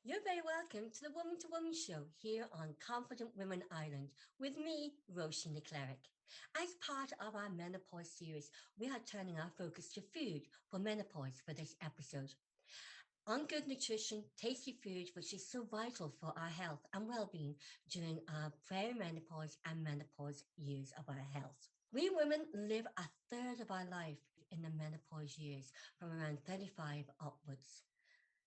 You're very welcome to the Woman to Woman show here on Confident Women Island with me, Roisin the Cleric. As part of our menopause series, we are turning our focus to food for menopause for this episode. On good nutrition, tasty food, which is so vital for our health and well-being during our perimenopause and menopause years of our health. We women live a third of our life in the menopause years from around 35 upwards.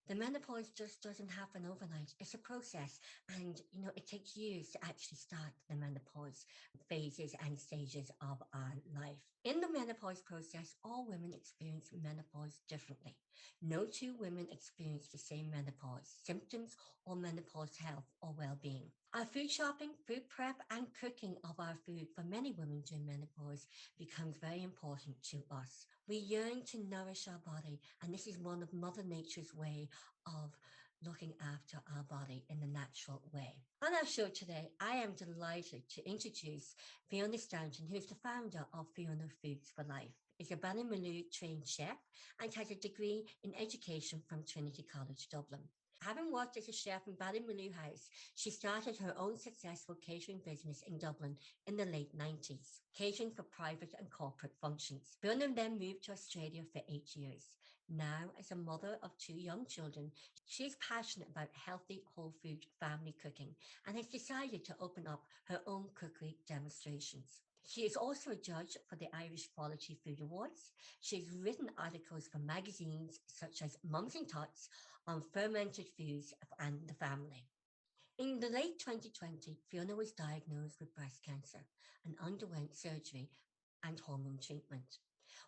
The menopause just doesn't happen overnight. It's a process, and it takes years to actually start the menopause phases and stages of our life. In the menopause process, all women experience menopause differently. No two women experience the same menopause symptoms or menopause health or well-being. Our food shopping, food prep, and cooking of our food for many women during menopause becomes very important to us. We yearn to nourish our body, and this is one of Mother Nature's way of looking after our body in the natural way. On our show today, I am delighted to introduce Fiona Stanton, who is the founder of Fiona Foods for Life, is a Ballymaloe trained chef and has a degree in education from Trinity College Dublin. Having worked as a chef in Ballymaloe House, she started her own successful catering business in Dublin in the late 90s, catering for private and corporate functions. Fiona then moved to Australia for 8 years. Now, as a mother of two young children, she is passionate about healthy, whole food family cooking and has decided to open up her own cookery demonstrations. She is also a judge for the Irish Quality Food Awards. She has written articles for magazines such as Mums and Tots on fermented foods and the family. In the late 2020, Fiona was diagnosed with breast cancer and underwent surgery and hormone treatment.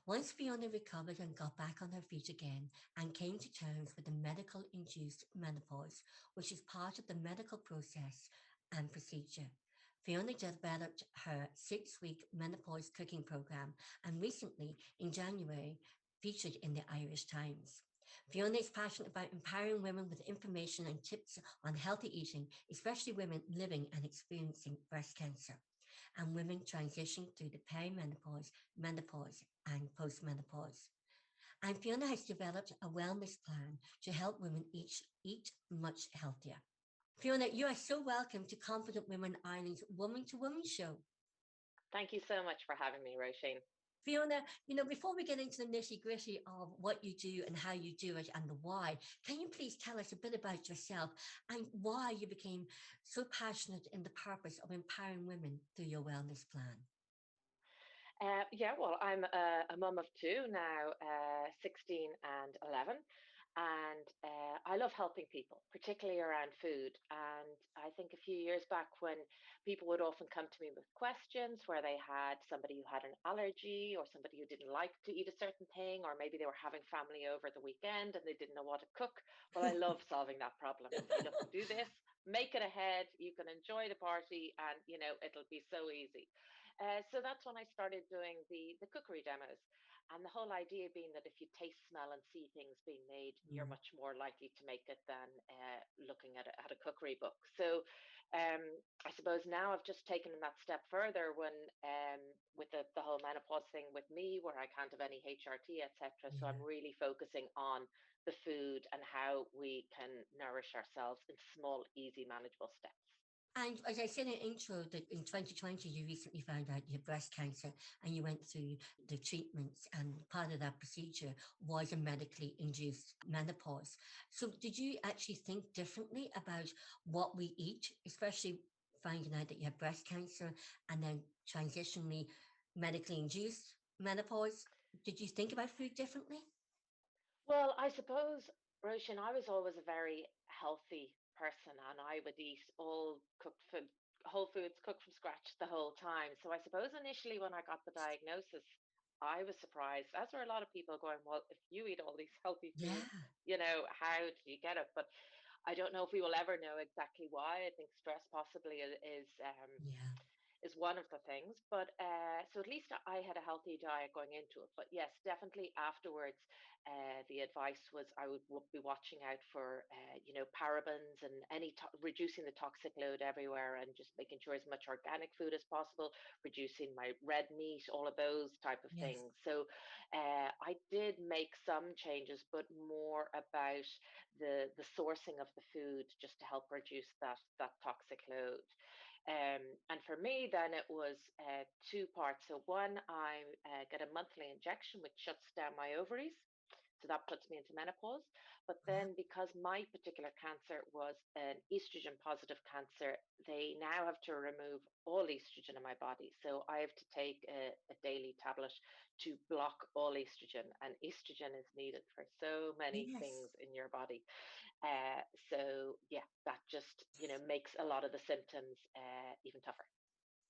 Once Fiona recovered and got back on her feet again and came to terms with the medical induced menopause, which is part of the medical process and procedure, Fiona developed her 6-week menopause cooking program and recently, in January, featured in the Irish Times. Fiona is passionate about empowering women with information and tips on healthy eating, especially women living and experiencing breast cancer and women transitioning through the perimenopause, menopause, and postmenopause. And Fiona has developed a wellness plan to help women eat much healthier. Fiona, you are so welcome to Confident Women Ireland's Woman to Woman show. Thank you so much for having me, Roisin. Fiona, before we get into the nitty gritty of what you do and how you do it and the why, can you please tell us a bit about yourself and why you became so passionate in the purpose of empowering women through your wellness plan? Well, I'm a mum of two now, 16 and 11. And I love helping people, particularly around food. And I think a few years back, when people would often come to me with questions where they had somebody who had an allergy or somebody who didn't like to eat a certain thing, or maybe they were having family over the weekend and they didn't know what to cook. Well, I love solving that problem and say, look, do this, make it ahead. You can enjoy the party and, it'll be so easy. So that's when I started doing the cookery demos. And the whole idea being that if you taste, smell, and see things being made, you're Mm. much more likely to make it than looking at a cookery book. So um, I suppose now I've just taken that step further when with the whole menopause thing with me, where I can't have any HRT, etc. So I'm Yeah. really focusing on the food and how we can nourish ourselves in small, easy, manageable steps. And as I said in the intro, that in 2020, you recently found out you had breast cancer and you went through the treatments, and part of that procedure was a medically induced menopause. So, did you actually think differently about what we eat, especially finding out that you have breast cancer and then transitionally medically induced menopause? Did you think about food differently? Well, I suppose, Roshan, I was always a very healthy person and I would eat all cooked food, whole foods cooked from scratch the whole time. So I suppose initially when I got the diagnosis, I was surprised, as were a lot of people going, well, if you eat all these healthy foods, Yeah, how do you get it? But I don't know if we will ever know exactly why. I think stress possibly yeah, is one of the things. But so at least I had a healthy diet going into it. But yes, definitely afterwards, the advice was I would be watching out for, parabens and reducing the toxic load everywhere and just making sure as much organic food as possible, reducing my red meat, all of those type of yes. things. So I did make some changes, but more about the sourcing of the food just to help reduce that toxic load. And for me, then it was two parts. So one, I get a monthly injection which shuts down my ovaries. So that puts me into menopause. But then, because my particular cancer was an estrogen positive cancer, they now have to remove all estrogen in my body. So I have to take a daily tablet to block all estrogen. And estrogen is needed for so many Yes. things in your body. So, yeah, that just, makes a lot of the symptoms even tougher.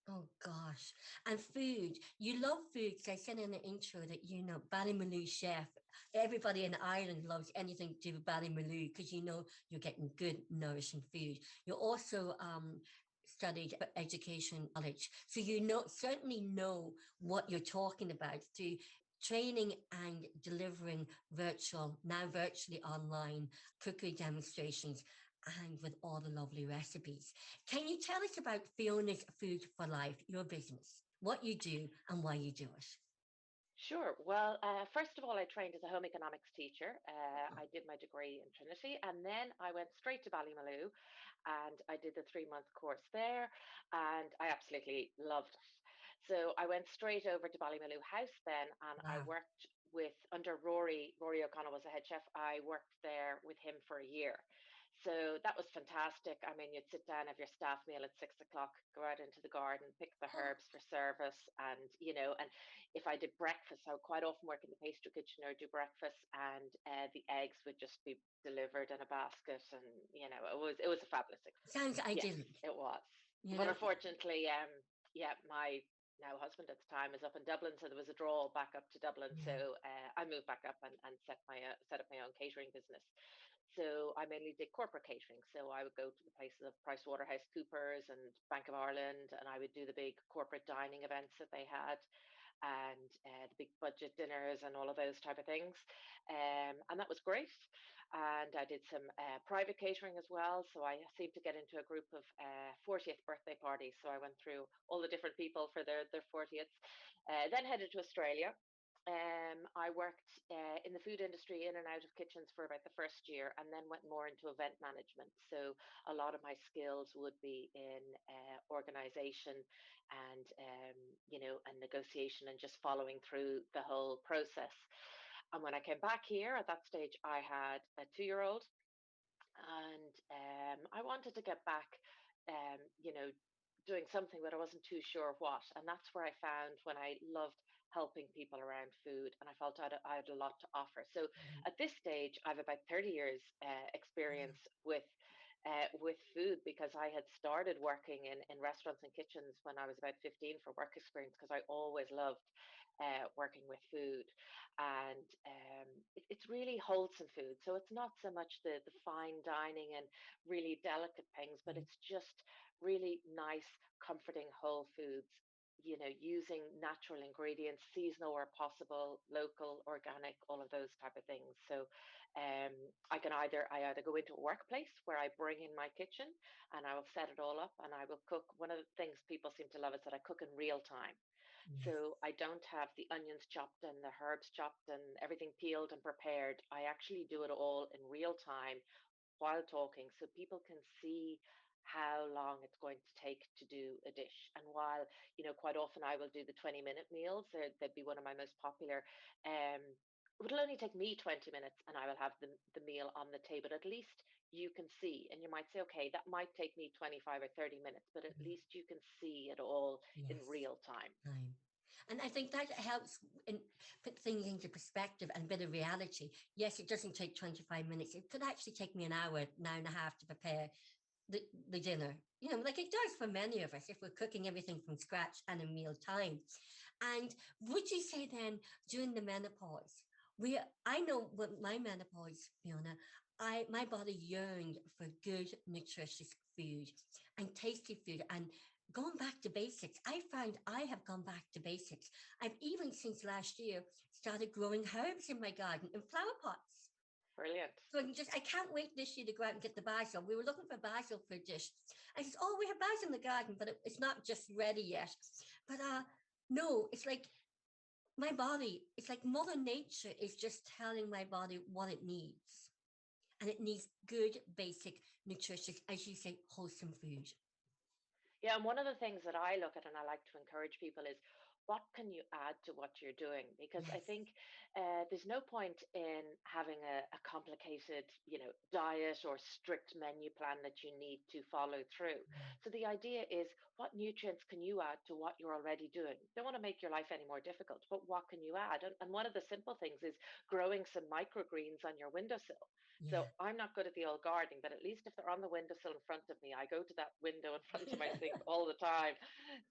Oh gosh. And food. You love food. 'Cause I said in the intro that Ballymaloo chef. Everybody in Ireland loves anything to do with Ballymaloo because you're getting good, nourishing food. You also studied education knowledge. So certainly know what you're talking about through training and delivering now virtually online cookery demonstrations and with all the lovely recipes. Can you tell us about Fiona's Food for Life, your business, what you do and why you do it? Sure. Well, first of all, I trained as a home economics teacher. I did my degree in Trinity, and then I went straight to Ballymaloo, and I did the 3-month course there, and I absolutely loved it. So I went straight over to Ballymaloo House then, and I Wow. worked with under Rory. Rory O'Connell was the head chef. I worked there with him for a year. So that was fantastic. I mean, you'd sit down, have your staff meal at 6 o'clock, go out into the garden, pick the Oh, herbs for service, and if I did breakfast, I would quite often work in the pastry kitchen or do breakfast, and the eggs would just be delivered in a basket, and it was a fabulous experience. sounds Yes, idyllic. it was. You But know, unfortunately, yeah, my now husband at the time is up in Dublin, so there was a draw back up to Dublin. yeah. So I moved back up and set up my own catering business. So I mainly did corporate catering. So I would go to the places of PricewaterhouseCoopers and Bank of Ireland, and I would do the big corporate dining events that they had, and the big budget dinners and all of those type of things. And that was great. And I did some private catering as well. So I seemed to get into a group of 40th birthday parties. So I went through all the different people for their 40th. Then headed to Australia. I worked in the food industry in and out of kitchens for about the first year, and then went more into event management. So a lot of my skills would be in organization and and negotiation and just following through the whole process. And when I came back here, at that stage, I had a 2-year-old, and I wanted to get back, um, you know, doing something, but I wasn't too sure what. And that's where I found when I loved helping people around food, and I felt I had a lot to offer. So Mhm. at this stage, I've about 30 years Wow. experience with food, because I had started working in restaurants and kitchens when I was about 15 for work experience, because I always loved working with food. And it's really wholesome food. So it's not so much the fine dining and really delicate things, but Mhm. it's just really nice, comforting whole foods. Using natural ingredients, seasonal where possible, local, organic, all of those type of things. So I either go into a workplace where I bring in my kitchen and I will set it all up and I will cook. One of the things people seem to love is that I cook in real time. Yeah. So I don't have the onions chopped and the herbs chopped and everything peeled and prepared. I actually do it all in real time while talking, so people can see how long it's going to take to do a dish. And while, quite often I will do the 20-minute meals, they'd be one of my most popular. It'll only take me 20 minutes and I will have the meal on the table. At least you can see, and you might say, okay, that might take me 25 or 30 minutes, but at Mhm. least you can see it all in Yes. real time. Time. And I think that helps in put things into perspective and a bit of reality. Yes, it doesn't take 25 minutes. It could actually take me an hour and a half to prepare the dinner. Like it does for many of us if we're cooking everything from scratch and in meal time. And would you say then during the menopause, I know with my menopause, Fiona, my body yearned for good, nutritious food and tasty food and going back to basics. I found I have gone back to basics. I've even since last year started growing herbs in my garden in flower pots. Brilliant. So I can't wait this year to go out and get the basil. We were looking for basil for a dish. I said, oh, we have basil in the garden, but it's not just ready yet. But no, it's like my body, it's like Mother Nature is just telling my body what it needs. And it needs good, basic, nutritious, as you say, wholesome food. Yeah, and one of the things that I look at and I like to encourage people is what can you add to what you're doing? Because I Yes. think there's no point in having a complicated, diet or strict menu plan that you need to follow through. So the idea is what nutrients can you add to what you're already doing? Don't want to make your life any more difficult, but what can you add? And one of the simple things is growing some microgreens on your windowsill. So Yeah. I'm not good at the old gardening, but at least if they're on the windowsill in front of me, I go to that window in front of my sink all the time.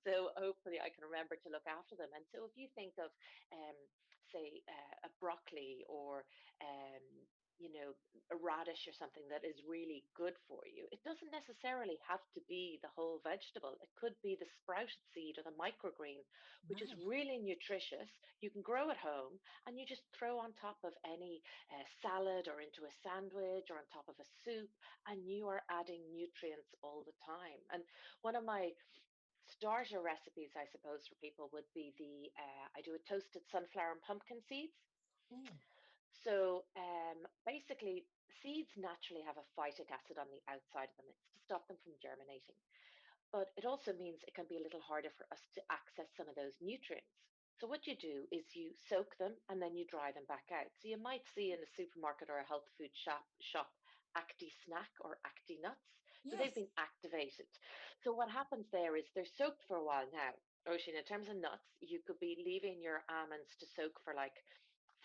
So hopefully I can remember to look after them. And so if you think of, say, a broccoli or, um, you know, a radish or something that is really good for you, it doesn't necessarily have to be the whole vegetable. It could be the sprouted seed or the microgreen, which is Right. really nutritious. You can grow at home and you just throw on top of any salad or into a sandwich or on top of a soup, and you are adding nutrients all the time. And one of my starter recipes, I suppose, for people would be I do a toasted sunflower and pumpkin seeds. Oh, So basically, seeds naturally have a phytic acid on the outside of them. It's to stop them from germinating. But it also means it can be a little harder for us to access some of those nutrients. So what you do is you soak them and then you dry them back out. So you might see in a supermarket or a health food shop Acti snack or Acti nuts. So they've yes. been activated. So what happens there is they're soaked for a while now. Ocean, in terms of nuts, you could be leaving your almonds to soak for like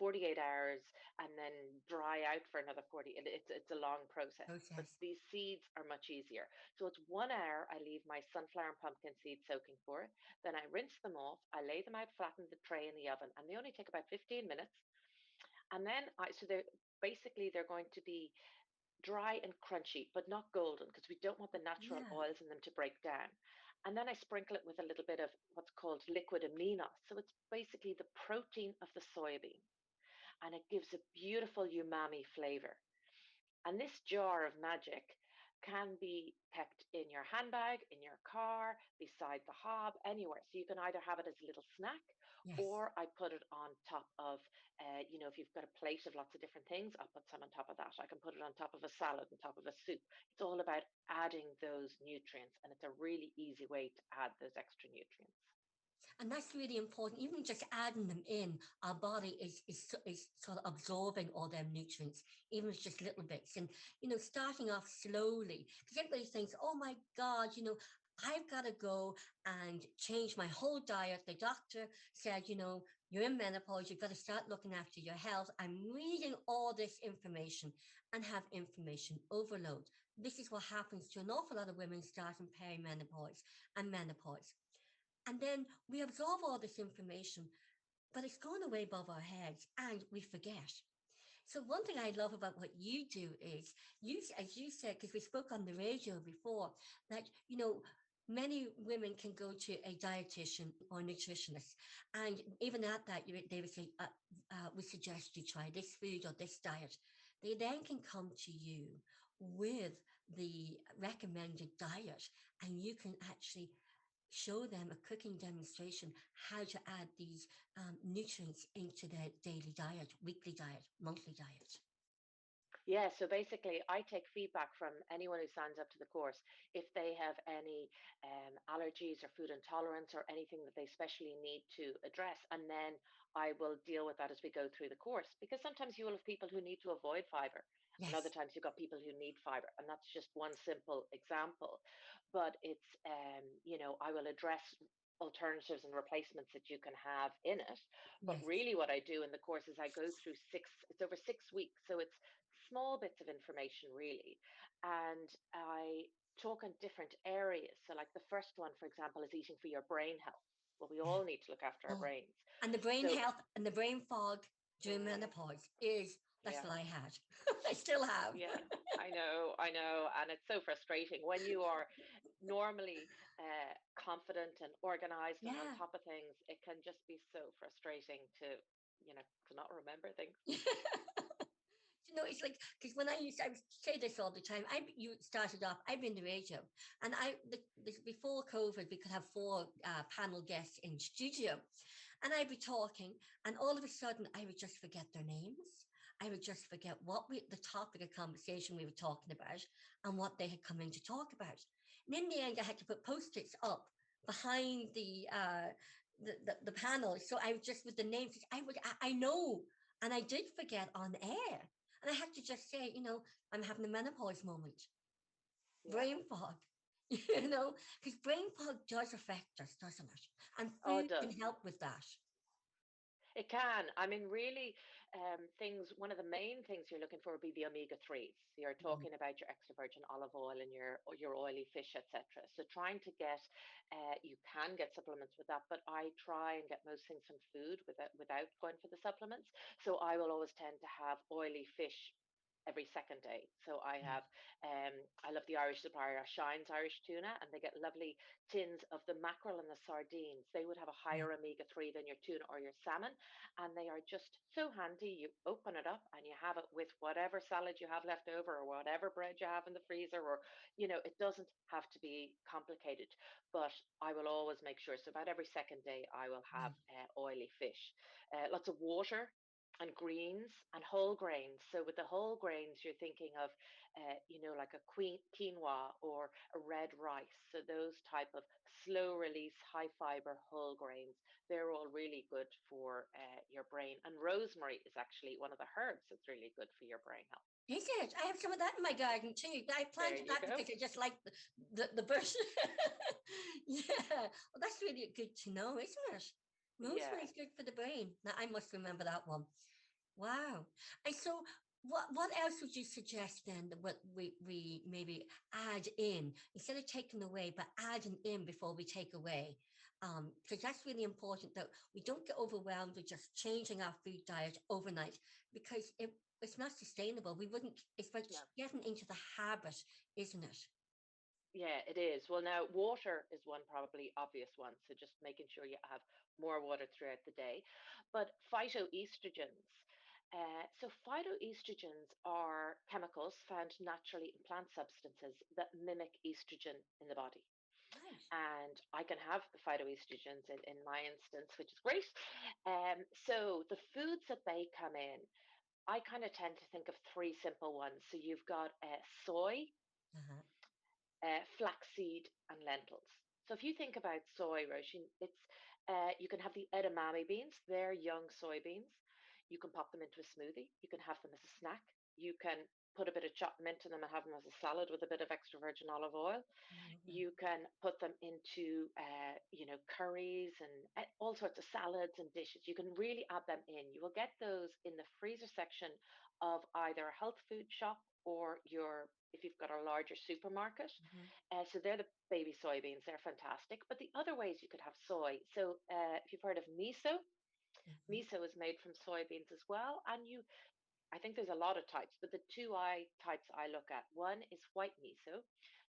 48 hours and then dry out for another 40. It's a long process, but Process. these seeds are much easier. So it's 1 hour I leave my sunflower and pumpkin seeds soaking for. Then I rinse them off. I lay them out flat in the tray in the oven, and they only take about 15 minutes. And then so they're going to be dry and crunchy, but not golden because we don't want the natural Yeah. oils in them to break down. And then I sprinkle it with a little bit of what's called liquid amino. So it's basically the protein of the soybean, and it gives a beautiful umami flavor. And this jar of magic can be kept in your handbag, in your car, beside the hob, anywhere. So you can either have it as a little snack, Yes. or I put it on top of, if you've got a plate of lots of different things, I'll put some on top of that. I can put it on top of a salad, on top of a soup. It's all about adding those nutrients, and it's a really easy way to add those extra nutrients. And that's really important. Even just adding them in, our body is sort of absorbing all them nutrients, even if it's just little bits. And, starting off slowly, because everybody thinks, oh my God, I've got to go and change my whole diet. The doctor said, you're in menopause, you've got to start looking after your health. I'm reading all this information and have information overload. This is what happens to an awful lot of women starting perimenopause and menopause. And then we absorb all this information, but it's gone away above our heads and we forget. So one thing I love about what you do is as you said, because we spoke on the radio before, that, many women can go to a dietitian or nutritionist. And even at that, they would say, we suggest you try this food or this diet. They then can come to you with the recommended diet, and you can actually show them a cooking demonstration how to add these nutrients into their daily diet, weekly diet, monthly diet. Yeah, so basically, I take feedback from anyone who signs up to the course if they have any allergies or food intolerance or anything that they specially need to address. And then I will deal with that as we go through the course. Because sometimes you will have people who need to avoid fiber, and other Yes, times you've got people who need fiber. And that's just one simple example. But I will address alternatives and replacements that you can have in it. But yes, really, what I do in the course is I go through it's over 6 weeks. So it's small bits of information really, and I talk on different areas. So like the first one, for example, is eating for your brain health. Well, we yeah. all need to look after our Oh, brains. and the brain So health and the brain fog during mm, menopause is that's yeah, what I had. I still have. yeah, I know, and it's so frustrating when you are normally confident and organized and on Yeah. top of things. It can just be so frustrating to not remember things. It's like because when I say this all the time. You started off. I've been the radio, and before COVID, we could have four panel guests in studio, And I'd be talking, and all of a sudden, I would just forget their names. I would just forget the topic of conversation we were talking about and what they had come in to talk about. And in the end, I had to put post-its up behind the panel. So I would just with the names, I know, and I did forget on air, and I had to just say, I'm having a menopause moment, Yeah. brain fog, because brain fog does affect us, doesn't it? And Oh, food it does. can help with that. It can. I mean, really, one of the main things you're looking for would be the omega 3s. You're Mhm. talking about your extra virgin olive oil and your oily fish, etc. So trying to get, you can get supplements with that, but I try and get most things from food without going for the supplements. So I will always tend to have oily fish every second day. So I love the Irish supplier Shine's Irish Tuna, and they get lovely tins of the mackerel and the sardines. They would have a Yeah. higher omega 3 than your tuna or your salmon, and they are just so handy. You open it up and you have it with whatever salad you have left over or whatever bread you have in the freezer, or it doesn't have to be complicated. But I will always make sure. So about every second day, I will have Yeah. oily fish, lots of water and greens and whole grains. So with the whole grains, you're thinking of, like a quinoa or a red rice. So those type of slow release, high fiber whole grains, they're all really good for your brain. And rosemary is actually one of the herbs that's really good for your brain health. Is it? I have some of that in my garden too. I There planted you that go. because I just like the bush. Yeah. Well, that's really good to know, isn't it? Yeah. Rosemary is good for the brain. Now I must remember that one. Wow. And so what else would you suggest then that what we maybe add in instead of taking away, but adding in before we take away? Because that's really important that we don't get overwhelmed with just changing our food diet overnight because it's not sustainable. We wouldn't, it's about No. getting into the habit, isn't it? Yeah, it is. Well, now water is one probably obvious one. So just making sure you have more water throughout the day. But phytoestrogens. So phytoestrogens are chemicals found naturally in plant substances that mimic estrogen in the body. Right. And I can have the phytoestrogens in my instance, which is great. So the foods that they come in, I kind of tend to think of three simple ones. So you've got soy, Uh-huh. flaxseed, and lentils. So if you think about soy, Roisin, it's you can have the edamame beans. They're young soybeans. You can pop them into a smoothie. You can have them as a snack. You can put a bit of chopped mint in them and have them as a salad with a bit of extra virgin olive oil. Lovely. You can put them into curries and all sorts of salads and dishes. You can really add them in. You will get those in the freezer section of either a health food shop or your if you've got a larger supermarket. Mm-hmm. So they're the baby soybeans. They're fantastic. But the other ways you could have soy. So if you've heard of miso, Mm-hmm. miso is made from soybeans as well. And I think there's a lot of types, but the types I look at, one is white miso.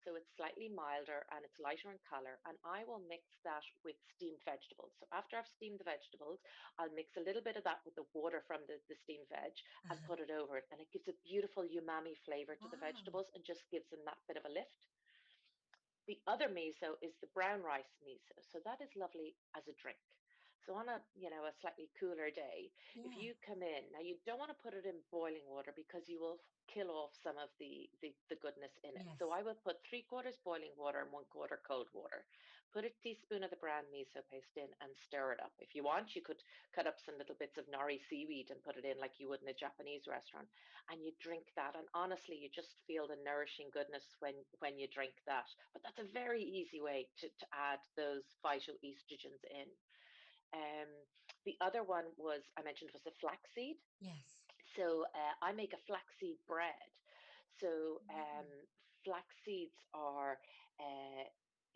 So it's slightly milder and it's lighter in color. And I will mix that with steamed vegetables. So after I've steamed the vegetables, I'll mix a little bit of that with the water from the steamed veg and Uh-huh. put it over it. And it gives a beautiful umami flavor to the Wow. vegetables and just gives them that bit of a lift. The other miso is the brown rice miso. So that is lovely as a drink. So on a slightly cooler day, if Yeah. you come in, now you don't want to put it in boiling water because you will kill off some of the goodness in it. So Yes. I will put 3/4 boiling water and 1/4 cold water. Put a teaspoon of the brown miso paste in and stir it up. If you want, you could cut up some little bits of nori seaweed and put it in like you would in a Japanese restaurant, and you drink that, and honestly you just feel the nourishing goodness when you drink that. But that's a very easy way to add those phytoestrogens in. um, the other one was I mentioned was the flaxseed. Yes. So I make a flaxseed bread. So Mm. flax seeds are, uh,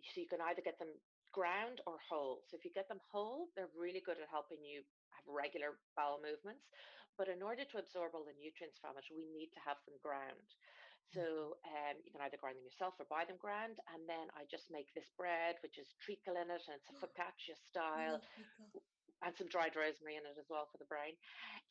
so you can either get them ground or whole. So if you get them whole, they're really good at helping you have regular bowel movements. But in order to absorb all the nutrients from it, we need to have them ground. Uh-huh. So you can either grind them yourself or buy them ground. And then I just make this bread, which is treacle in it, and it's a focaccia style, Love pickle. and some dried rosemary in it as well for the brain.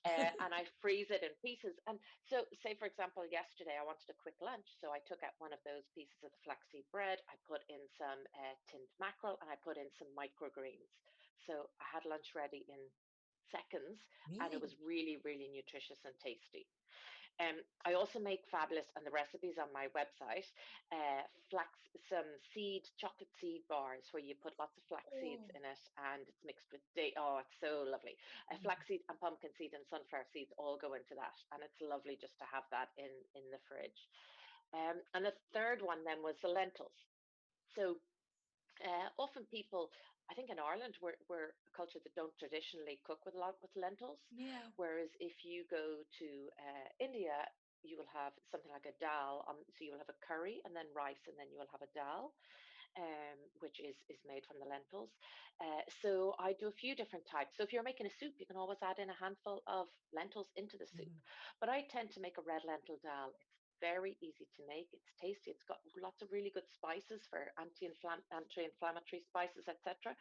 And I freeze it in pieces. And so, say for example, yesterday I wanted a quick lunch, so I took out one of those pieces of the flaxseed bread. I put in some tinned mackerel, and I put in some microgreens. So I had lunch ready in seconds, and it Really? was really, really nutritious and tasty. I also make fabulous, and the recipes on my website, uh, flax, some chocolate seed bars where you put lots of flax seeds Oh, in it, and it's mixed with oh, it's so lovely. mm, Flax seed and pumpkin seed and sunflower seeds all go into that, and it's lovely just to have that in the fridge. And the third one then was the lentils. So often people, I think in Ireland, we're a culture that don't traditionally cook with a lot with lentils. yeah. Whereas if you go to India, you will have something like a dal. So you will have a curry and then rice, and then you will have a dal, which is made from the lentils. So I do a few different types. So if you're making a soup, you can always add in a handful of lentils into the soup. Mhm. But I tend to make a red lentil dal. It's very easy to make. It's tasty. It's got lots of really good spices for anti-inflammatory spices, etc.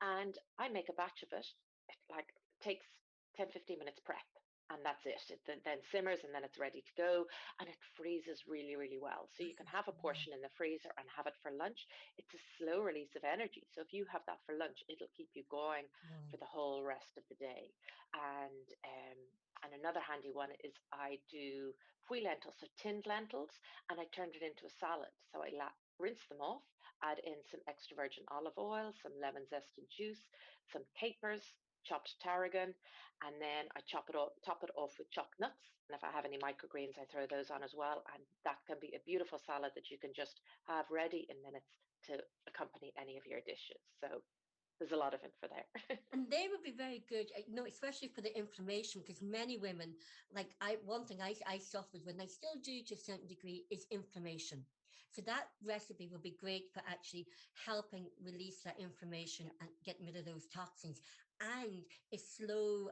And I make a batch of it. It like takes 10-15 minutes prep. And that's it. It then simmers and then it's ready to go. And it freezes really, really well. So you can have a Wow. portion in the freezer and have it for lunch. It's a slow release of energy. So if you have that for lunch, it'll keep you going Wow. for the whole rest of the day. And another handy one is I do pui lentils, so tinned lentils, and I turned it into a salad. So rinse them off, add in some extra virgin olive oil, some lemon zest and juice, some capers, chopped tarragon, and then I top it off with chopped nuts. And if I have any microgreens, I throw those on as well. And that can be a beautiful salad that you can just have ready in minutes to accompany any of your dishes. So there's a lot of info there. And they would be very good, especially for the inflammation, because many women, like one thing I suffered with, and I still do to a certain degree, is inflammation. So that recipe would be great for actually helping release that inflammation Yeah. and getting rid of those toxins. And it's slow,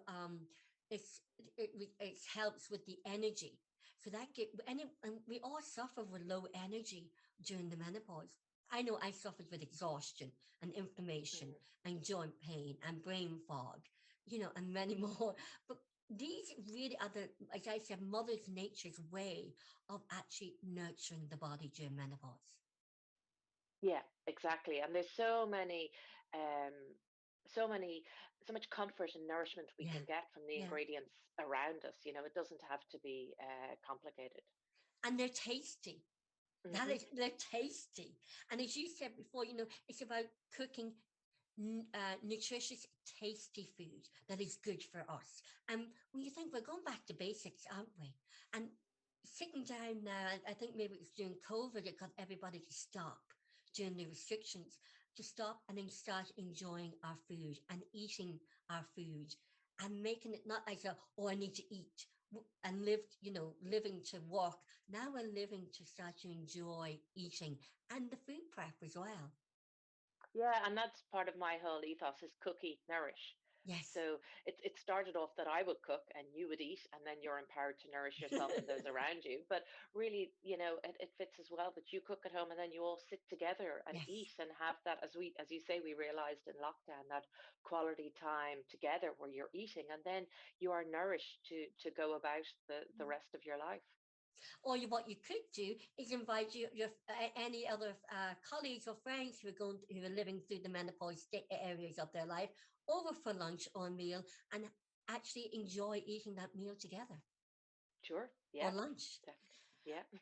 it helps with the energy. So and we all suffer with low energy during the menopause. I know I suffered with exhaustion and inflammation Mm. and joint pain and brain fog, and many more. But these really are as I said, Mother's Nature's way of actually nurturing the body during menopause. Yeah, exactly. And there's um, so many, so much comfort and nourishment we Yeah, can get from the yeah. ingredients around us. It doesn't have to be complicated. And they're tasty. Hmm. They're tasty. And as you said before, it's about cooking nutritious, tasty food that is good for us. And when you think we're going back to basics, aren't we? And sitting down now, I think maybe it was during COVID, it got everybody to stop during the restrictions, to stop and then start enjoying our food and eating our food and making it not as oh, I need to eat and living to work. Now we're living to start to enjoy eating and the food prep as well. Yeah, and that's part of my whole ethos is cook, eat, nourish. Yes. So it started off that I would cook and you would eat, and then you're empowered to nourish yourself and those around you. But really, it fits as well that you cook at home and then you all sit together and eat Yes. and have that, as you say, we realized in lockdown, that quality time together where you're eating and then you are nourished to go about the rest of your life. Or what you could do is invite any other colleagues or friends who are living through the menopause areas of their life over for lunch or meal and actually enjoy eating that meal together Sure. or Yeah. lunch. Definitely.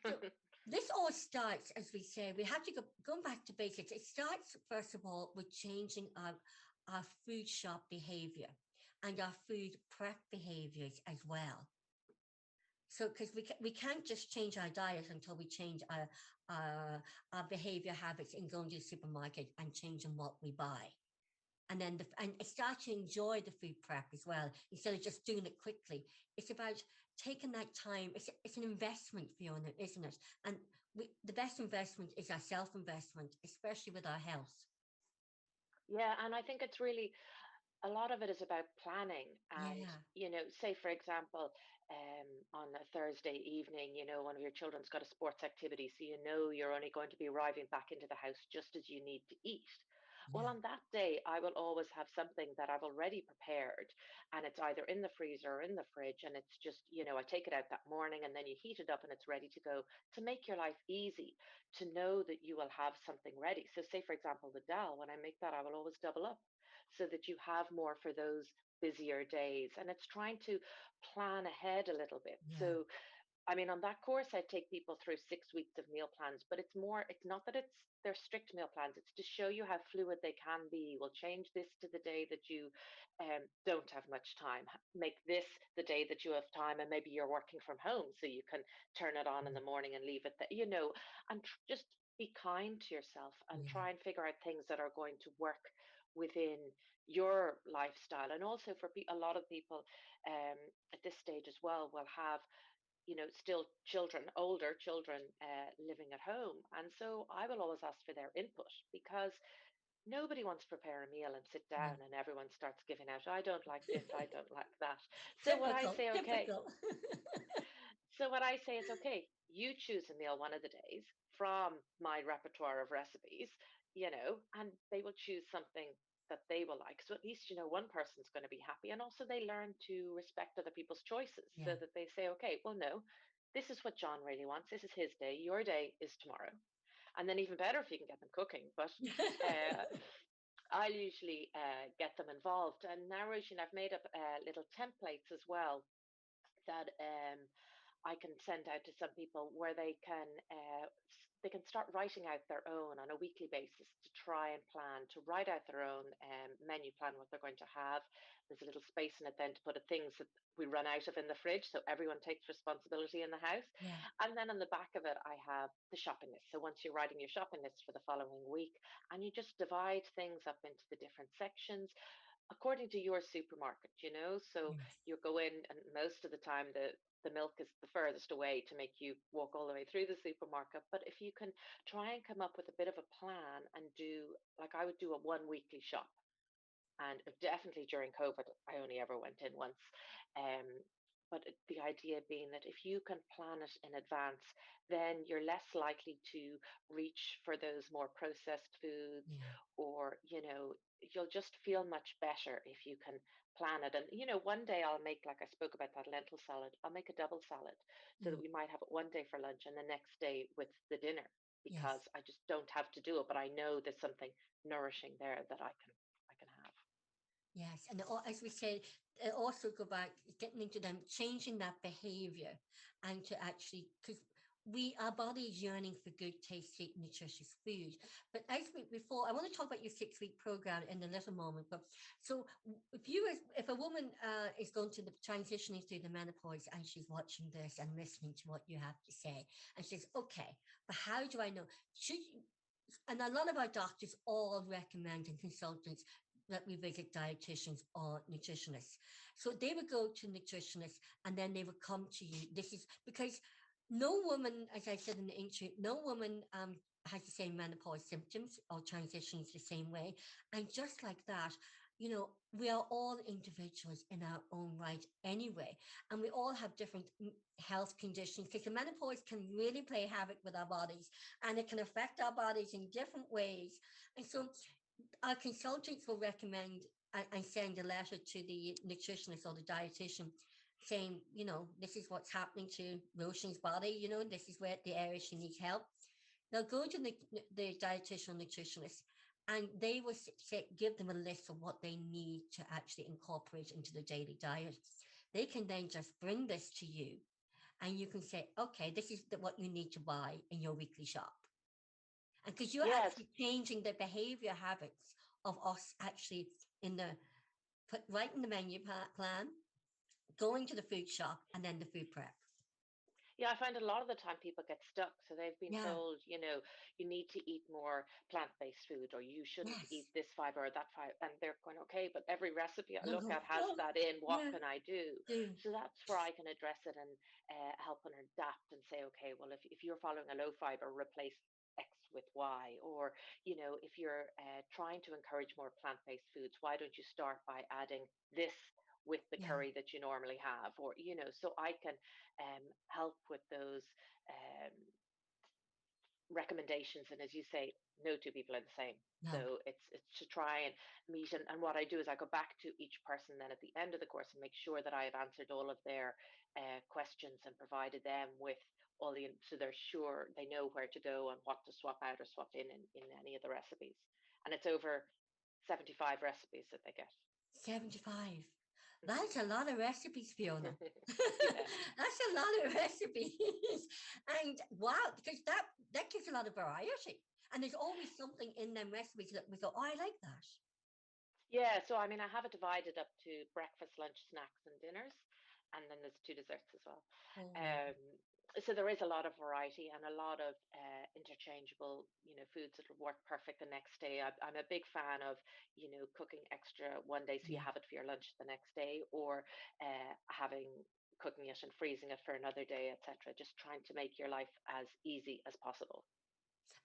So Yeah. this all starts, as we say, we have to going back to basics. It starts first of all with changing our food shop behavior and our food prep behaviors as well. So, because we can't just change our diet until we change our behavior habits and going to the supermarket and changing what we buy. And then and start to enjoy the food prep as well instead of just doing it quickly. It's about taking that time. It's an investment, Fiona, isn't it? And the best investment is our self investment, especially with our health. Yeah, and I think it's really a lot of it is about planning. And Yeah. say for example, on a Thursday evening, one of your children's got a sports activity, so you're only going to be arriving back into the house just as you need to eat. Well, Yeah. on that day, I will always have something that I've already prepared, and it's either in the freezer or in the fridge, and it's just, I take it out that morning and then you heat it up and it's ready to go, to make your life easy, to know that you will have something ready. So say for example, the dal, when I make that, I will always double up. so that you have more for those busier days. And it's trying to plan ahead a little bit. Yeah. So I mean, on that course, I take people through 6 weeks of meal plans, but it's not that they're strict meal plans. It's to show you how fluid they can be. We'll change this to the day that you don't have much time. Make this the day that you have time, and maybe you're working from home, so you can turn it on in the morning and leave it there, and just be kind to yourself and Yeah. try and figure out things that are going to work within your lifestyle. And also for a lot of people um, at this stage as well will have still children, older children living at home. And so I will always ask for their input because nobody wants to prepare a meal and sit down No. and everyone starts giving out, I don't like this, I don't like that. So what I Typical, say, okay, typical. so what I say is, okay, you choose a meal one of the days from my repertoire of recipes, and they will choose something that they will like. So at least, one person's going to be happy. And also they learn to respect other people's choices so Yeah. that they say, okay, well, no, this is what John really wants. This is his day. Your day is tomorrow. And then even better if you can get them cooking. But uh, I usually get them involved. And now, Roisin, I've made up little templates as well that I can send out to some people where they can start writing out their own on a weekly basis to try and plan to write out their own menu plan what they're going to have. There's a little space in it then to put the things that we run out of in the fridge, so everyone takes responsibility in the house. Yeah. And then on the back of it, I have the shopping list. So once you're writing your shopping list for the following week, and you just divide things up into the different sections according to your supermarket, so Yes. you go in and most of the time the milk is the furthest away to make you walk all the way through the supermarket. But if you can try and come up with a bit of a plan and do, like I would do a one weekly shop, and definitely during COVID, I only ever went in once. Um, but the idea being that if you can plan it in advance, then you're less likely to reach for those more processed foods, Yeah. or, you'll just feel much better if you can plan it. And, one day I'll make, like I spoke about that lentil salad, I'll make a double salad so that Mm. we might have it one day for lunch and the next day with the dinner because Yes. I just don't have to do it, but I know there's something nourishing there that I can have. Yes, and as we said, also go back, getting into them, changing that behavior, and to actually, because our body is yearning for good, tasty, nutritious food. But as before, I want to talk about your 6 week program in a little moment. But so, if a woman is going to the transitioning through the menopause and she's watching this and listening to what you have to say, and she says, okay, but how do I know? Should you, and a lot of our doctors all recommend and consultants that we visit dietitians or nutritionists. So they would go to nutritionists and then they would come to you. This is because no woman, as I said in the intro, no woman has the same menopause symptoms or transitions the same way. And just like that, we are all individuals in our own right anyway. And we all have different health conditions because the menopause can really play havoc with our bodies and it can affect our bodies in different ways. And so our consultants will recommend and send a letter to the nutritionist or the dietitian saying, this is what's happening to Roisin's body, this is where the area she needs help. They'll go to the dietitian or nutritionist and they will give them a list of what they need to actually incorporate into the daily diet. They can then just bring this to you and you can say, okay, this is what you need to buy in your weekly shop. And because you're Yes. actually changing the behavior habits of us actually in the writing the menu plan, going to the food shop, and then the food prep. Yeah, I find a lot of the time people get stuck. So they've been Yeah. told, you need to eat more plant-based food or you shouldn't eat Yes. this fiber or that fiber. And they're going, okay, but every recipe I No, look no, at has no. that in. What Yeah. can I do? Do. So that's where I can address it and help and adapt and say, okay, well, if you're following a low fiber, replace X with Y. Or, if you're trying to encourage more plant-based foods, why don't you start by adding this with the Yeah. curry that you normally have? Or, so I can help with those um, recommendations. And as you say, no two people are the same. No. So it's to try and meet. And what I do is I go back to each person then at the end of the course and make sure that I have answered all of their questions and provided them with all so they're sure they know where to go and what to swap out or swap in any of the recipes. And it's over 75 recipes that they get. 75. That's a lot of recipes, Fiona. Yeah. That's a lot of recipes. And wow, because that gives a lot of variety. And there's always something in them recipes that we go, oh, I like that. Yeah, so I mean, I have it divided up to breakfast, lunch, snacks, and dinners, and then there's two desserts as well. Oh, Um, so there is a lot of variety and a lot of interchangeable, foods that will work perfect the next day. I'm a big fan of, cooking extra one day so you yeah. have it for your lunch the next day, or having cooking it and freezing it for another day, etc. Just trying to make your life as easy as possible.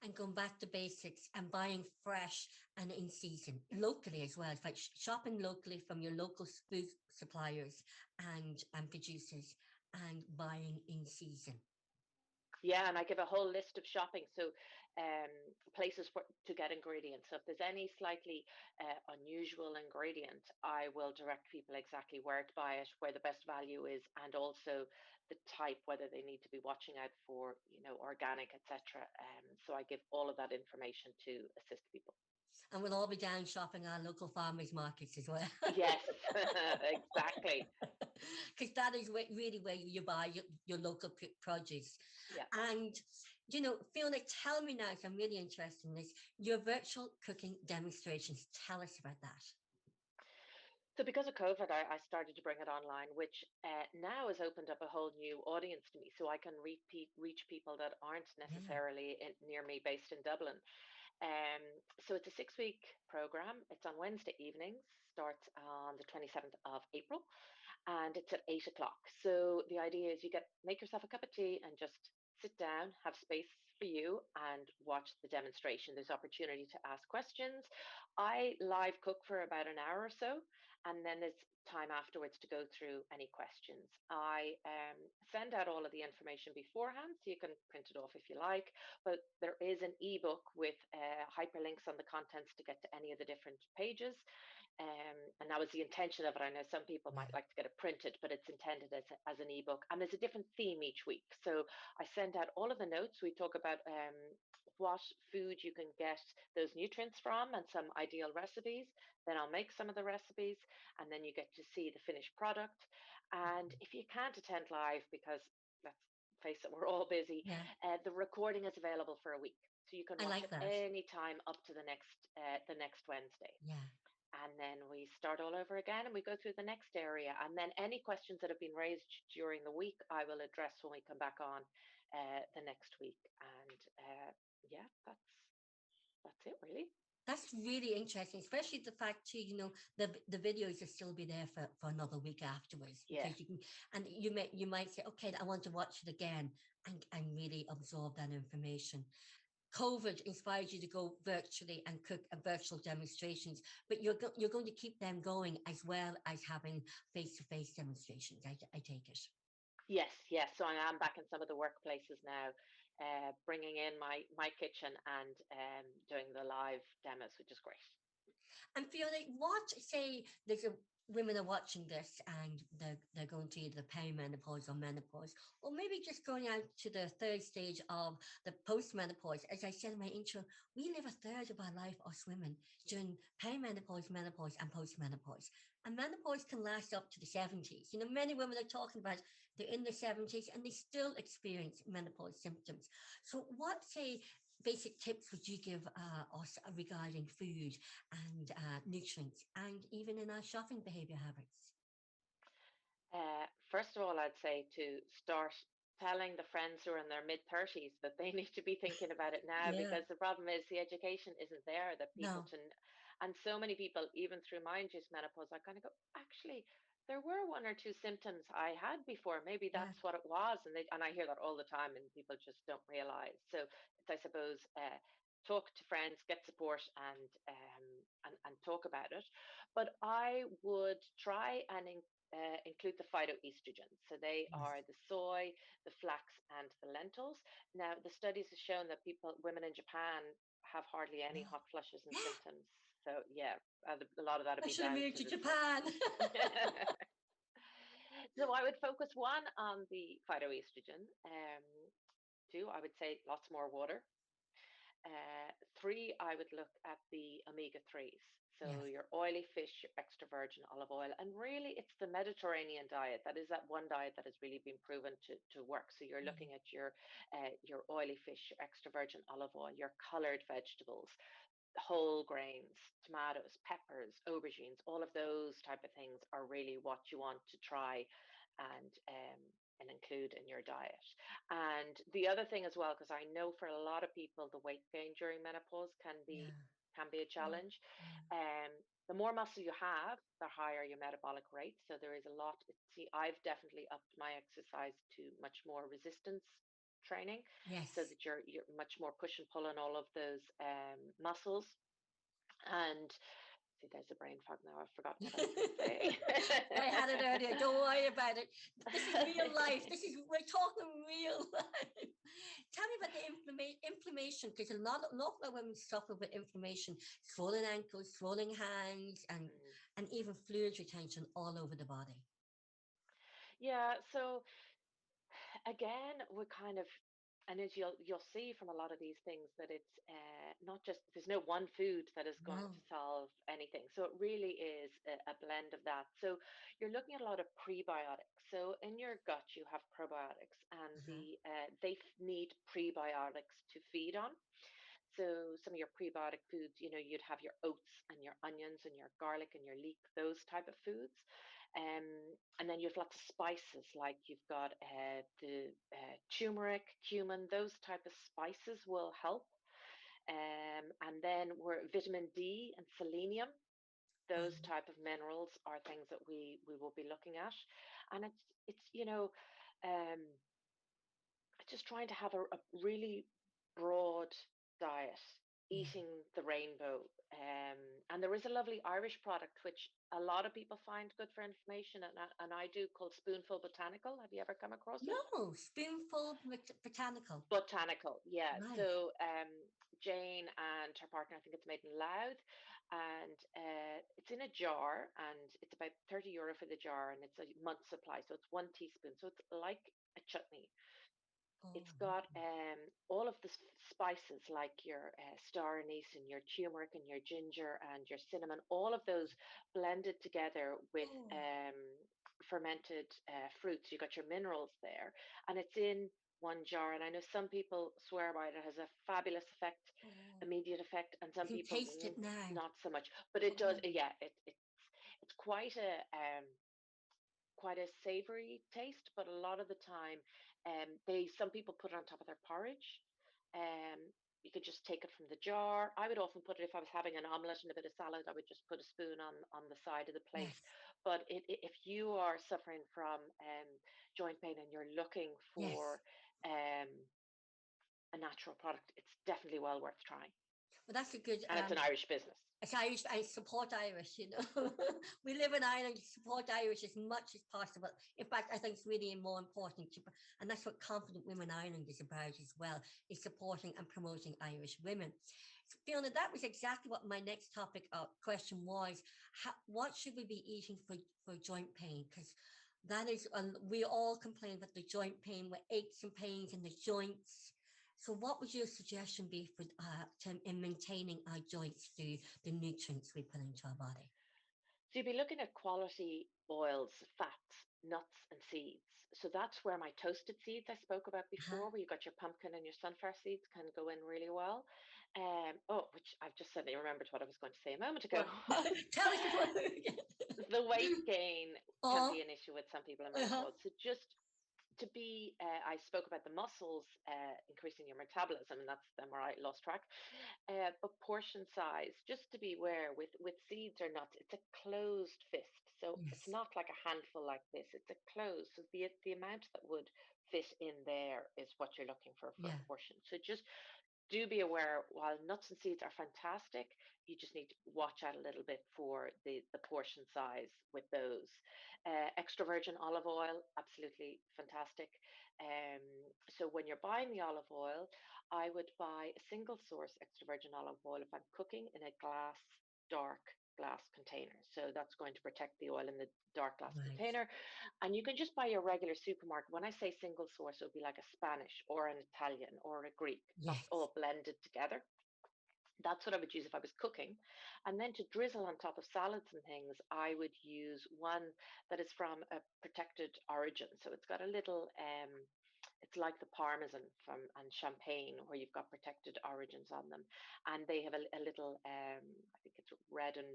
And going back to basics and buying fresh and in season locally as well. It's like shopping locally from your local food suppliers and producers and buying in season. Yeah, and I give a whole list of shopping, so um, places to get ingredients. So if there's any slightly unusual ingredient, I will direct people exactly where to buy it, where the best value is, and also the type, whether they need to be watching out for, organic, etc. So I give all of that information to assist people. And we'll all be down shopping our local farmers markets as well. Yes, exactly. Because that is really where you buy your local produce. Yeah. And, Fiona, tell me now, 'cause I'm really interested in this, your virtual cooking demonstrations. Tell us about that. So because of COVID, I started to bring it online, which now has opened up a whole new audience to me. So I can reach people that aren't Yeah. necessarily near me, based in Dublin. Um, so it's a 6-week program. It's on Wednesday evenings, starts on the 27th of April, and it's at 8 o'clock. So the idea is you make yourself a cup of tea and just sit down, have space for you, and watch the demonstration. There's opportunity to ask questions. I live cook for about an hour or so, and then there's time afterwards to go through any questions. I send out all of the information beforehand, so you can print it off if you like. But there is an ebook with hyperlinks on the contents to get to any of the different pages. And that was the intention of it. I know some people Yeah. might like to get it printed, but it's intended as an ebook. And there's a different theme each week. So I send out all of the notes. We talk about what food you can get those nutrients from and some ideal recipes. Then I'll make some of the recipes, and then you get to see the finished product. And if you can't attend live, because let's face it, we're all busy, Yeah. the recording is available for a week. So you can I watch like it that. any time up to the next Wednesday. Yeah. And then we start all over again and we go through the next area. And then any questions that have been raised during the week, I will address when we come back on the next week. And yeah, that's it really. That's really interesting, especially the fact too, the videos will still be there for another week afterwards, Yeah. because you can, and you might say, okay, I want to watch it again and really absorb that information. COVID inspired you to go virtually and cook virtual demonstrations, but you're going to keep them going as well as having face-to-face demonstrations. I take it. Yes, yes. So I am back in some of the workplaces now, bringing in my kitchen and doing the live demos, which is great. And Fiona, what say there's a women are watching this and they're going to either perimenopause or menopause, or maybe just going out to the third stage of the postmenopause. As I said in my intro, we live a third of our life, us women, during perimenopause, menopause, and postmenopause. And menopause can last up to the 70s. Many women are talking about they're in their 70s and they still experience menopause symptoms. So what say basic tips would you give us regarding food and nutrients, and even in our shopping behavior habits? First of all, I'd say to start telling the friends who are in their mid 30s that they need to be thinking about it now, Yeah, because the problem is the education isn't there that people no, and so many people, even through my induced menopause, I kind of go, actually, there were one or two symptoms I had before. Maybe yeah, that's what it was. And I hear that all the time and people just don't realize. So it's, I suppose, talk to friends, get support, and talk about it. But I would try and include the phytoestrogens. So they yes, are the soy, the flax, and the lentils. Now, the studies have shown that women in Japan have hardly any yeah, hot flushes and yeah. symptoms. So yeah, a lot of that I would be should have down moved to to the Japan. so I would focus one on the phytoestrogen. Two, I would say lots more water. Three, I would look at the omega 3s. So your oily fish, your extra virgin olive oil, and really it's the Mediterranean diet. That is that one diet that has really been proven to work. So you're looking at your oily fish, your extra virgin olive oil, your colored vegetables, whole grains, tomatoes, peppers, aubergines, all of those type of things are really what you want to try and include in your diet. And the other thing as well, because I know for a lot of people the weight gain during menopause Yeah. can be a Oh, challenge. Um, the more muscle you have, the higher your metabolic rate. So there is a lot. See, I've definitely upped my exercise to much more resistance training, so yes. that you're much more push and pull on all of those muscles. And see, there's a brain fog now. I've forgotten what I was going to say. I had it earlier. Don't worry about it. This is real life. We're talking real life. Tell me about the inflammation, because a lot of women suffer with inflammation, swollen ankles, swollen hands, and even fluid retention all over the body. Yeah, so again, we're kind of, and as you'll see from a lot of these things that it's not just, there's no one food that is going to No. solve anything. So it really is a blend of that. So you're looking at a lot of prebiotics. So in your gut you have probiotics, and Uh-huh. they need prebiotics to feed on. So some of your prebiotic foods, you'd have your oats and your onions and your garlic and your leek, those type of foods. And then you've lots of spices, like you've got the turmeric, cumin, those type of spices will help. And then we're vitamin D and selenium. Those Um, type of minerals are things that we will be looking at. And it's um, just trying to have a really broad diet, yeah. eating the rainbow. And there is a lovely Irish product which a lot of people find good for inflammation, and I do, called Spoonful Botanical. Have you ever come across it? No, spoonful botanical. Botanical, yeah. Right. So Jane and her partner, I think it's made in Louth, and it's in a jar, and it's about €30 for the jar, and it's a month supply. So it's 1 teaspoon. So it's like a chutney. Oh, It's got all of the spices, like your star anise and your turmeric and your ginger and your cinnamon, all of those blended together with oh, fermented fruits. You got your minerals there, and it's in one jar. And I know some people swear by it. It has a fabulous effect, oh. immediate effect, and I some can people taste it now. not so much. But it does, Oh, yeah. It's quite a savory taste, but a lot of the time, some people put it on top of their porridge. Um, you could just take it from the jar. I would often put it, if I was having an omelette and a bit of salad, I would just put a spoon on the side of the plate. yes, But if you are suffering from joint pain and you're looking yes. for um, a natural product, it's definitely well worth trying. Well, that's a good And it's an Irish business. it's Irish. I support Irish. We live in Ireland. Support Irish as much as possible. In fact, I think it's really more important to, and that's what Confident Women Ireland is about as well, is supporting and promoting Irish women. So, Fiona, that was exactly what my next topic question was. What should we be eating for joint pain? Because that is, we all complain about the joint pain, with aches and pains in the joints. So, what would your suggestion be for in maintaining our joints through the nutrients we put into our body? So you'd be looking at quality oils, fats, nuts, and seeds. So that's where my toasted seeds I spoke about Uh-huh. before, where you got your pumpkin and your sunflower seeds, can go in really well. Which I've just suddenly remembered what I was going to say a moment ago. Well, tell us before. The weight gain can Oh, be an issue with some people in uh-huh. menopause. So just to be, I spoke about the muscles increasing your metabolism, and that's then where I lost track. But portion size, just to be aware, with seeds or nuts, it's a closed fist. So it's Yes. not like a handful like this. It's a closed. So the amount that would fit in there is what you're looking for Yeah. a portion. So just do be aware, while nuts and seeds are fantastic, you just need to watch out a little bit for the portion size with those. Extra virgin olive oil, absolutely fantastic. Um, so when you're buying the olive oil, I would buy a single source extra virgin olive oil if I'm cooking, in a dark glass container. So that's going to protect the oil in the dark glass Right. container. And you can just buy your regular supermarket. When I say single source, it would be like a Spanish or an Italian or a Greek, not Yes. all blended together. That's what I would use if I was cooking. And then to drizzle on top of salads and things, I would use one that is from a protected origin. So it's got a little, it's like the Parmesan from and Champagne, where you've got protected origins on them. And they have a little, I think it's red and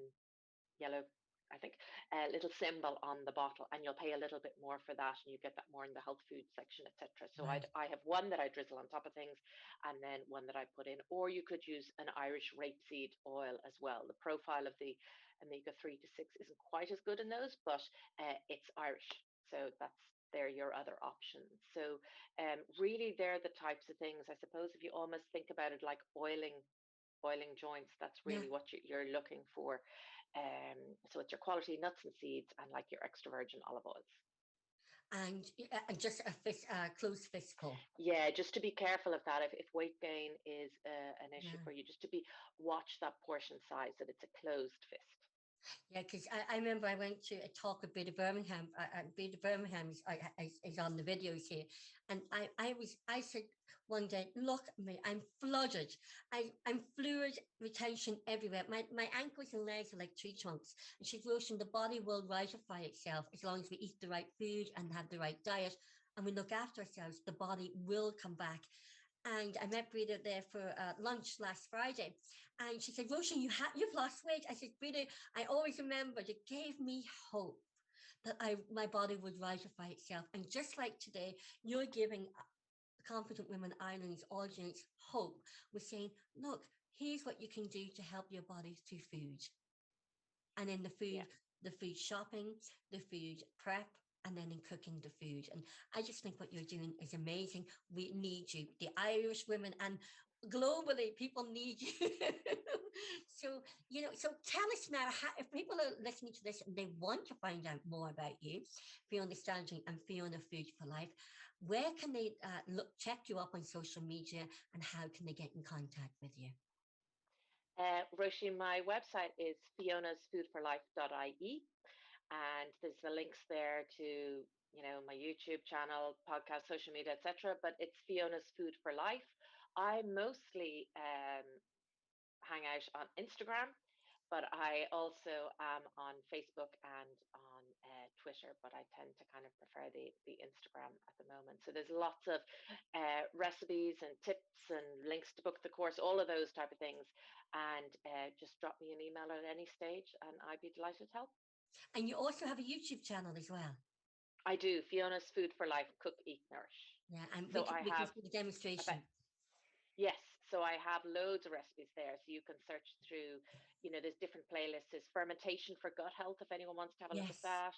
yellow, I think, a little symbol on the bottle, and you'll pay a little bit more for that, and you get that more in the health food section, etc. So Right. I have one that I drizzle on top of things, and then one that I put in. Or you could use an Irish rapeseed oil as well. The profile of the omega 3 to 6 isn't quite as good in those, but it's Irish, so they're your other options. So really, they're the types of things. I suppose if you almost think about it like oiling joints, that's Yeah. really what you're looking for. So it's your quality nuts and seeds and like your extra virgin olive oils. And just a fist, closed fistful. Yeah, just to be careful of that. If weight gain is an issue Yeah. for you, just to be watch that portion size, that it's a closed fist. Yeah, because I remember I went to a talk at Beta Birmingham. Beta Birmingham is on the videos here, and I said one day, look at me, I'm flooded. I'm fluid retention everywhere. My ankles and legs are like tree trunks. And she's Roisin, the body will rightify itself as long as we eat the right food and have the right diet, and we look after ourselves. The body will come back. And I met Brita there for lunch last Friday, and she said, "Roisin, you've lost weight." I said, "Brita, I always remembered it gave me hope that my body would rightify itself." And just like today, you're giving Confident Women Ireland's audience hope with saying, "Look, here's what you can do to help your body through food." And in Yeah. the food shopping, the food prep, and then in cooking the food. And I just think what you're doing is amazing. We need you, the Irish women, and globally, people need you. So, so tell us now, if people are listening to this and they want to find out more about you, Fiona Stanton and Fiona Food for Life, where can they check you up on social media, and how can they get in contact with you? Roisin, my website is fionasfoodforlife.ie, and there's the links there to my YouTube channel, podcast, social media, etc. But it's Fiona's Food for Life. I mostly hang out on Instagram, but I also am on Facebook and on Twitter, but I tend to kind of prefer the Instagram at the moment. So there's lots of recipes and tips and links to book the course, all of those type of things. And just drop me an email at any stage, and I'd be delighted to help. And you also have a YouTube channel as well. I do. Fiona's Food for Life, Cook, Eat, Nourish. Yeah, and So I we can have see the demonstration. about Yes, so I have loads of recipes there. So you can search through, there's different playlists. There's fermentation for gut health, if anyone wants to have a look at Yes. that.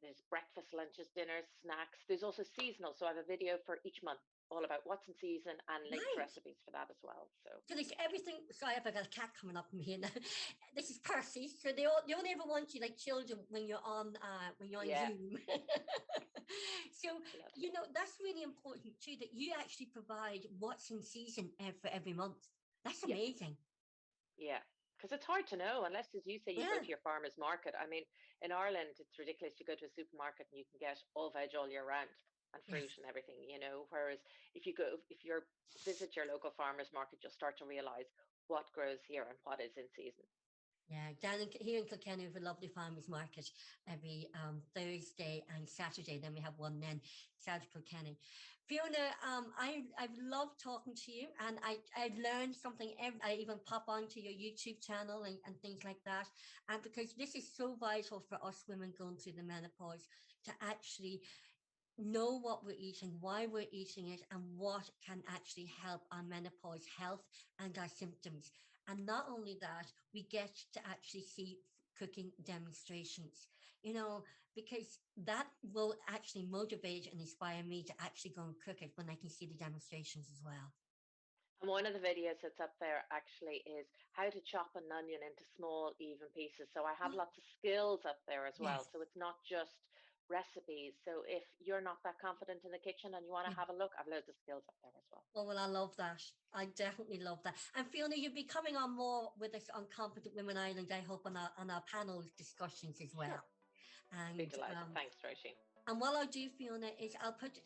There's breakfast, lunches, dinners, snacks. There's also seasonal. So I have a video for each month all about what's in season and linked Right. recipes for that as well. So there's everything. Sorry, I've got a cat coming up from here now. This is Percy. So they only ever want you like children when you're on yeah, Zoom. So lovely. that's really important too, that you actually provide what's in season for every month. That's Yeah, amazing. yeah. Because it's hard to know unless, as you say, you go Yeah. to your farmer's market. I mean, in Ireland, it's ridiculous. You go to a supermarket and you can get all veg all year round and Yes. fruit and everything. Whereas if you visit your local farmer's market, you'll start to realize what grows here and what is in season. Yeah, here in Kilkenny, we have a lovely farmers market every Thursday and Saturday. Then we have one then South Kilkenny. Fiona, I've loved talking to you, and I've learned something. I even pop onto your YouTube channel and things like that, and because this is so vital for us women going through the menopause to actually know what we're eating, why we're eating it, and what can actually help our menopause health and our symptoms. And not only that, we get to actually see cooking demonstrations, because that will actually motivate and inspire me to actually go and cook it when I can see the demonstrations as well. And one of the videos that's up there actually is how to chop an onion into small, even pieces. So I have lots of skills up there as well. Yes. So it's not just recipes. So if you're not that confident in the kitchen and you want Yeah. to have a look, I've loads of skills up there as well. Well, I love that. I definitely love that. And Fiona, you'll be coming on more with us on Confident Women Island, I hope, on our panel discussions as well. Sure. Be And delighted. Thanks, Roisin. And what I'll do, Fiona, is I'll put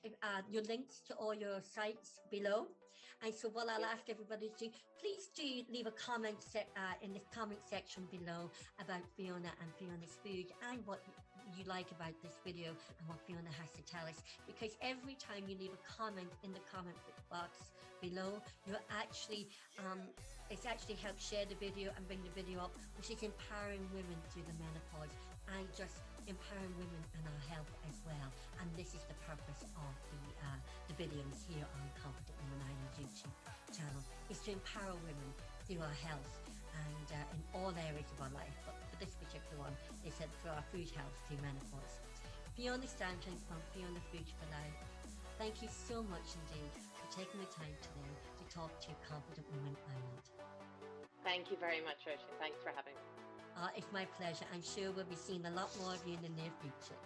your links to all your sites below. And so what I'll ask everybody to do, please do leave a comment in the comment section below about Fiona and Fiona's food and what you like about this video and what Fiona has to tell us. Because every time you leave a comment in the comment box below, you're actually it's actually helped share the video and bring the video up, which is empowering women through the menopause and just empowering women and our health as well. And this is the purpose of the videos here on Confident Women Island YouTube channel, is to empower women through our health and in all areas of our life. But for this particular one, they said for our food health through menopause. Fiona Stanton from Fiona Food For. Thank you so much indeed for taking the time today to talk to Confident Women Island. Thank you very much, Roisin. Thanks for having me. It's my pleasure. I'm sure we'll be seeing a lot more of you in the near future.